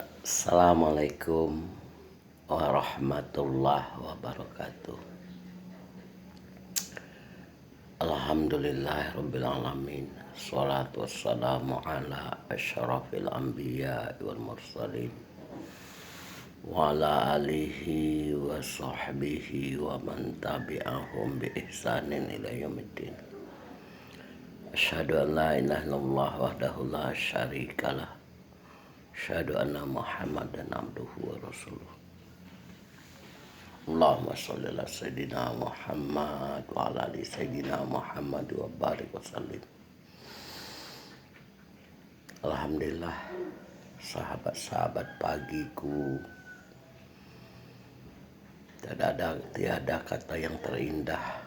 Assalamualaikum warahmatullahi wabarakatuh. Alhamdulillahirabbil alamin. Shalatu wassalamu ala asyrafil anbiya wal mursalin wa ala alihi wa sahbihi wa man tabi'ahum bi ihsanin ila yaumiddin. Asyhadu an la ilaha illallah wahdahu la syarikalah. Asyhadu anna Muhammadan abduhu wa rasuluh. Allahumma sholli ala sayyidina Muhammad wa ala ali sayyidina Muhammad wa barik wa sallim. Alhamdulillah, sahabat-sahabat pagiku, tiada kata yang terindah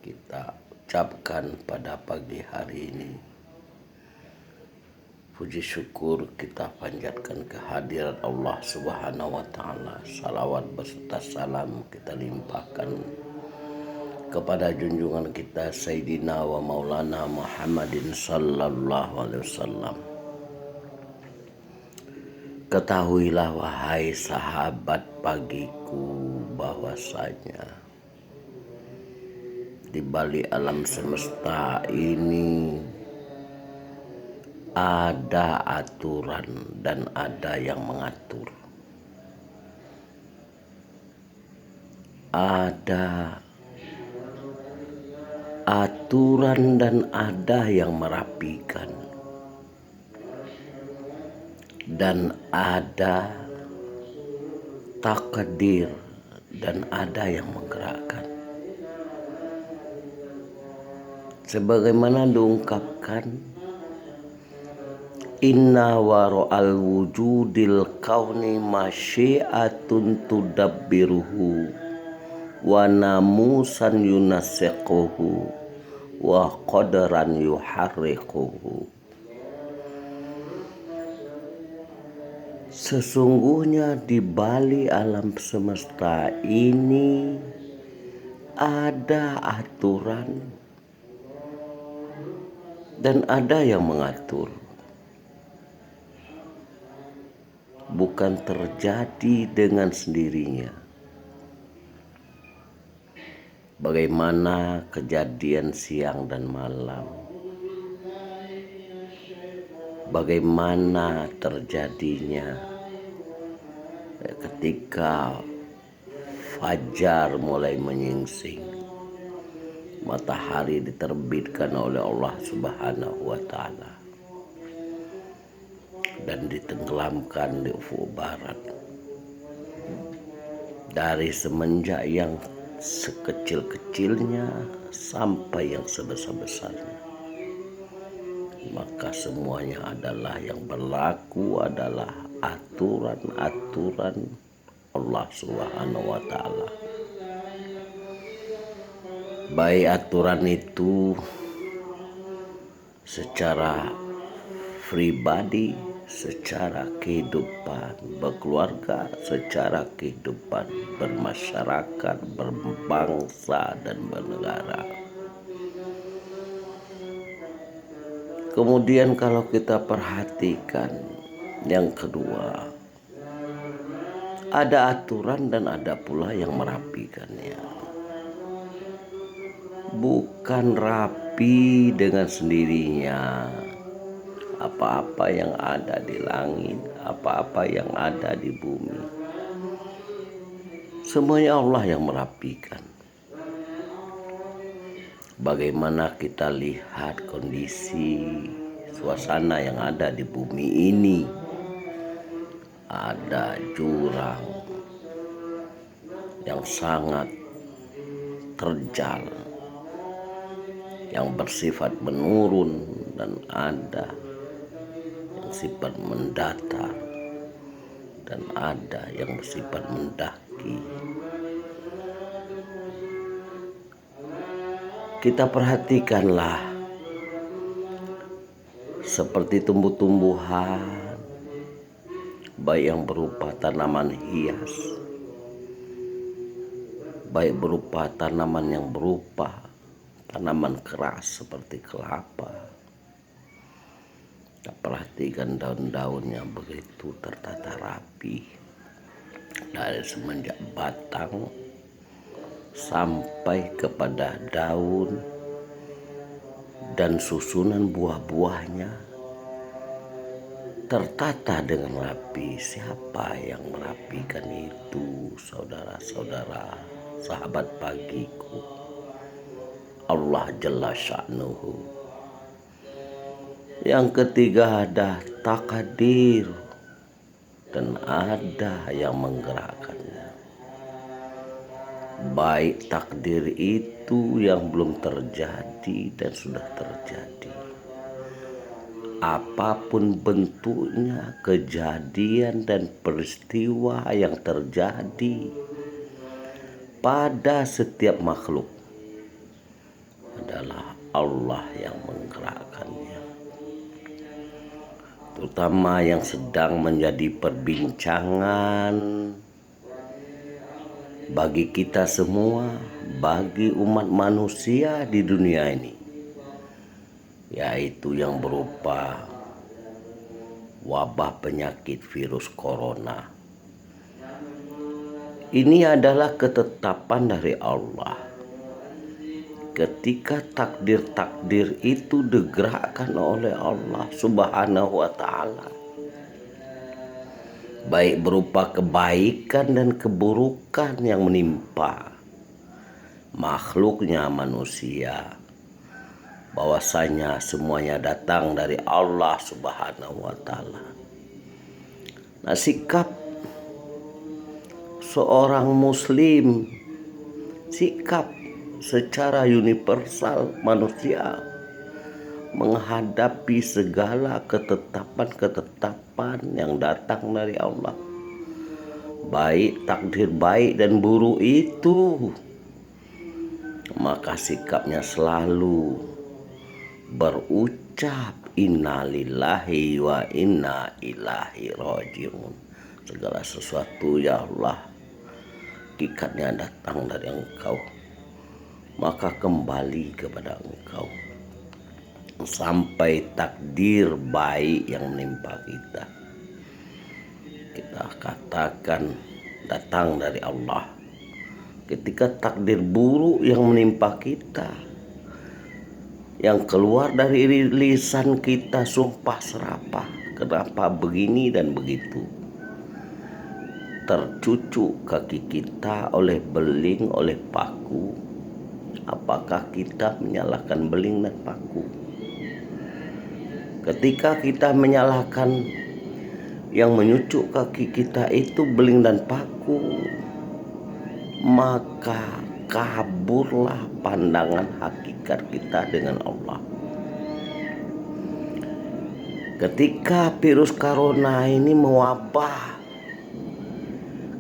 kita ucapkan pada pagi hari ini. Puji syukur kita panjatkan kehadiran Allah Subhanahu wa ta'ala. Salawat beserta salam kita limpahkan kepada junjungan kita Sayyidina wa Maulana Muhammadin sallallahu alaihi wasallam. Ketahuilah wahai sahabat pagiku bahwasanya di balik alam semesta ini ada aturan dan ada yang mengatur. Ada aturan dan ada yang merapikan. Dan ada takdir dan ada yang menggerakkan. Sebagaimana diungkapkan, inna wara'al wujudil kauni masyiatun tudabbiruhu wa namusan yunasiquhu wa qadaran yuharrikuhu. Sesungguhnya di balik alam semesta ini ada aturan dan ada yang mengatur. Bukan terjadi dengan sendirinya. Bagaimana kejadian siang dan malam, bagaimana terjadinya ketika fajar mulai menyingsing, matahari diterbitkan oleh Allah Subhanahu wa ta'ala dan ditenggelamkan di ufuk barat. Dari semenjak yang sekecil-kecilnya sampai yang sebesar-besarnya, maka semuanya adalah yang berlaku adalah aturan-aturan Allah Subhanahu wa ta'ala. Baik aturan itu secara pribadi, secara kehidupan berkeluarga, secara kehidupan bermasyarakat, berbangsa dan bernegara. Kemudian kalau kita perhatikan yang kedua, ada aturan dan ada pula yang merapikannya. Bukan rapi dengan sendirinya. Apa-apa yang ada di langit, apa-apa yang ada di bumi, semuanya Allah yang merapikan. Bagaimana kita lihat kondisi suasana yang ada di bumi ini. Ada jurang yang sangat terjal, yang bersifat menurun, dan ada yang sifat mendatar, dan ada yang bersifat mendaki. Kita perhatikanlah seperti tumbuh-tumbuhan, baik yang berupa tanaman hias, baik berupa tanaman yang berupa tanaman keras seperti kelapa, Kita perhatikan daun-daunnya begitu tertata rapi dari semenjak batang sampai kepada daun dan susunan buah-buahnya tertata dengan rapi. Siapa yang merapikan itu, saudara-saudara, sahabat pagiku? Allah Jalla Sya'nuhu. Yang ketiga ada takdir, dan ada yang menggerakkannya. Baik takdir itu yang belum terjadi dan sudah terjadi, apapun bentuknya kejadian dan peristiwa yang terjadi pada setiap makhluk, adalah Allah yang menggerakkannya. Terutama yang sedang menjadi perbincangan bagi kita semua, bagi umat manusia di dunia ini, yaitu yang berupa wabah penyakit virus corona. Ini adalah ketetapan dari Allah. Ketika takdir-takdir itu digerakkan oleh Allah Subhanahu wa ta'ala, baik berupa kebaikan dan keburukan yang menimpa makhluknya manusia, bahwasanya semuanya datang dari Allah Subhanahu wa ta'ala. Nah, sikap seorang muslim, sikap secara universal manusia menghadapi segala ketetapan-ketetapan yang datang dari Allah, baik takdir baik dan buruk itu, maka sikapnya selalu berucap innalillahi wa inna ilaihi rajiun. Segala sesuatu ya Allah, hakikatnya datang dari Engkau, maka kembali kepada Engkau sampai takdir baik yang menimpa kita. Kita katakan datang dari Allah. Ketika takdir buruk yang menimpa kita, yang keluar dari lisan kita sumpah serapah, kenapa begini dan begitu, tercucuk kaki kita oleh beling, oleh paku, apakah kita menyalahkan beling dan paku? Ketika kita menyalahkan yang menyucuk kaki kita itu beling dan paku, maka kaburlah pandangan hakikat kita dengan Allah. Ketika virus corona ini mewabah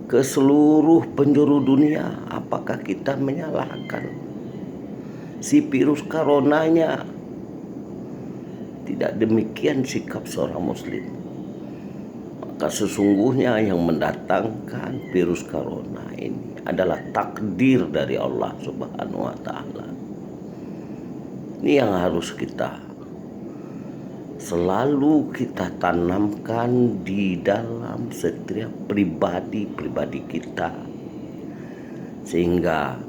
ke seluruh penjuru dunia, apakah kita menyalahkan si virus coronanya? Tidak demikian sikap seorang muslim. Maka sesungguhnya yang mendatangkan virus corona ini adalah takdir dari Allah Subhanahu wa ta'ala. Ini yang harus kita selalu kita tanamkan di dalam setiap pribadi kita, sehingga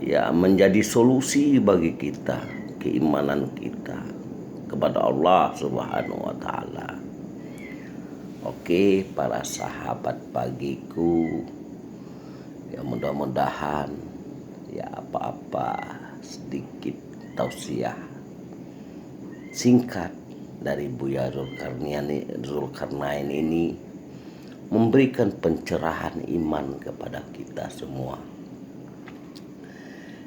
ya menjadi solusi bagi kita, keimanan kita kepada Allah Subhanahu wa ta'ala. Oke, para sahabat pagiku, ya mudah-mudahan ya apa-apa sedikit tausiah singkat dari Buya Zulkarnain ini memberikan pencerahan iman kepada kita semua.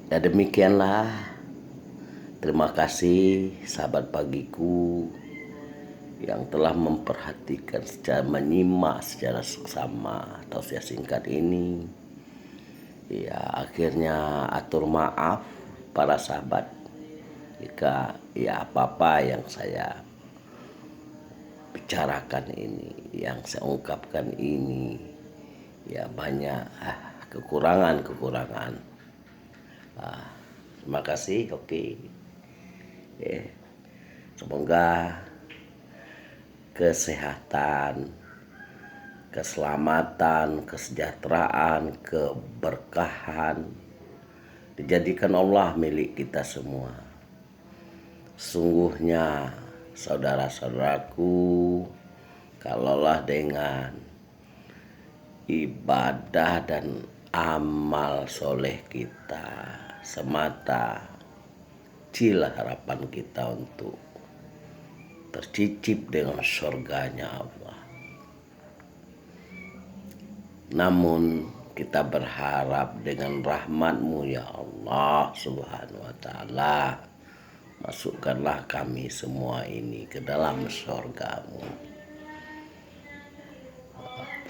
Dan demikianlah, terima kasih sahabat pagiku yang telah memperhatikan secara menyimak secara seksama tausiah singkat ini. Ya, akhirnya atur maaf para sahabat jika ya apa-apa yang saya bicarakan ini, yang saya ungkapkan ini, ya banyak kekurangan. Terima kasih. Oke. Semoga kesehatan, keselamatan, kesejahteraan, keberkahan dijadikan Allah milik kita semua. Sungguhnya saudara-saudaraku, kalaulah dengan ibadah dan amal soleh kita semata, kecil harapan kita untuk tercicip dengan surganya Allah. Namun kita berharap dengan rahmat-Mu ya Allah Subhanahu wa ta'ala, masukkanlah kami semua ini ke dalam surga-Mu.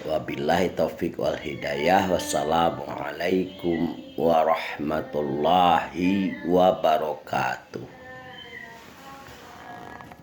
Wabillahi taufiq wal hidayah. Wassalamualaikum warahmatullahi wabarakatuh.